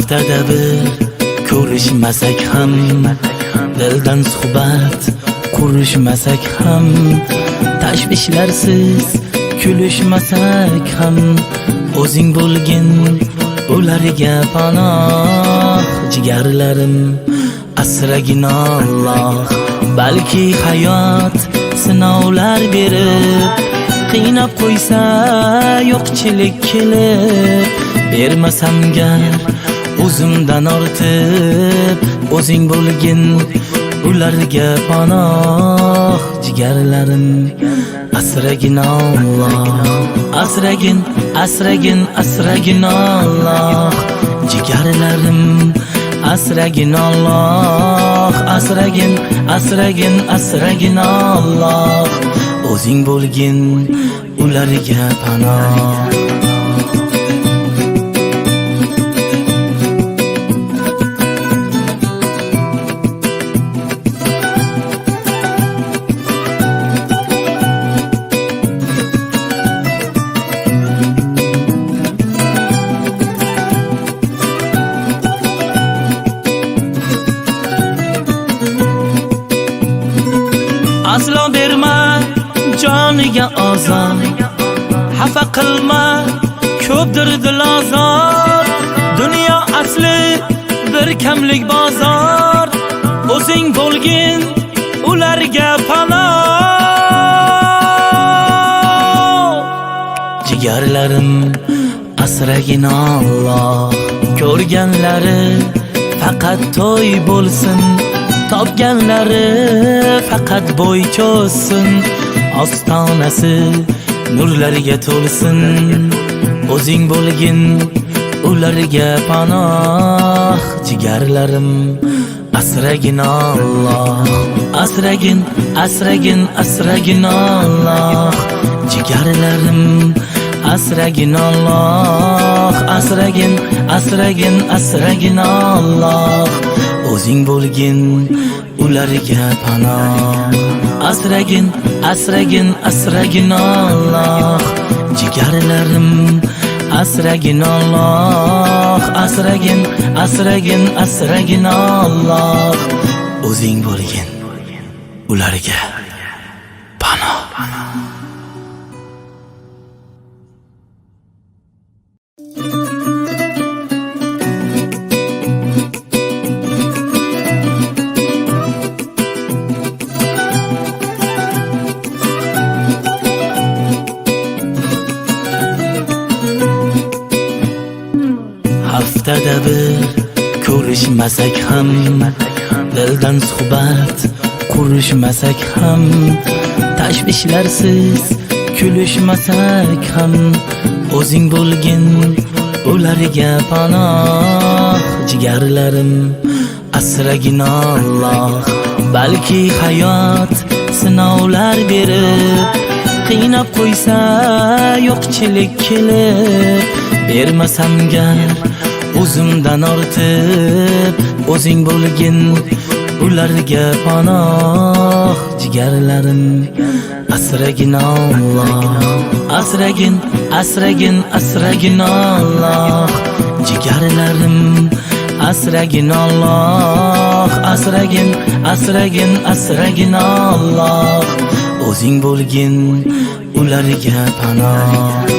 haftada bir ko'rishmasak ham, dildan suhbat qurishmasak ham, tashvishlarsiz kulishmasak ham, o'zing bo'lgin ularga panoh. Jigarlarim asragin Alloh, balki hayot sinovlar berib qiynab qo'ysa yo'qchilik kelib, bermasam gar o'zimdan ortib, o'zing bo'lgin ularga panoh. Jigarlarim asragin Alloh, asragin, asragin, asragin Alloh. Jigarlarim asragin Alloh, asragin, asragin, asragin Alloh. O'zing bo'lgin ularga panoh. Aslo berma joniga ozor, xafa qilma ko'pdir dilozor. Dunyo asli bir kamlik bozor, o'zing bo'lgin ularga panoh. Jigarlarim asragin Alloh, ko'rganlari faqat to'y bo'lsin, topganlari faqat bo'y cho'zsin, ostonasi nurlarga to'lsin. O'zing bo'lgin ularga panoh. Jigarlarim asragin Alloh, asragin, asragin, asragin Alloh. Jigarlarim asragin Alloh, asragin, asragin, asragin Alloh. O'zing bo'lgin ularga panoh. Asragin, asragin, asragin Alloh. Jigarlarim asragin Alloh, asragin, asragin, asragin Alloh. O'zing bo'lgin ularga panoh. Haftada bir ko'rishmasak ham, dildan suhbat qurishmasak ham, tashvishlarsiz kulishmasak ham, o'zing bo'lgin ularga panoh. Jigarlarim asragin Alloh, balki hayot sinovlar berib qiynab qo'ysa yo'qchilik kelib, bermasam gar o'zimdan ortib, o'zing bo'lgin ularga panoh. Jigarlarim asragin Alloh, asragin, asragin, asragin Alloh. Jigarlarim asragin Alloh, asragin, asragin, asragin Alloh. O'zing bo'lgin ularga panoh.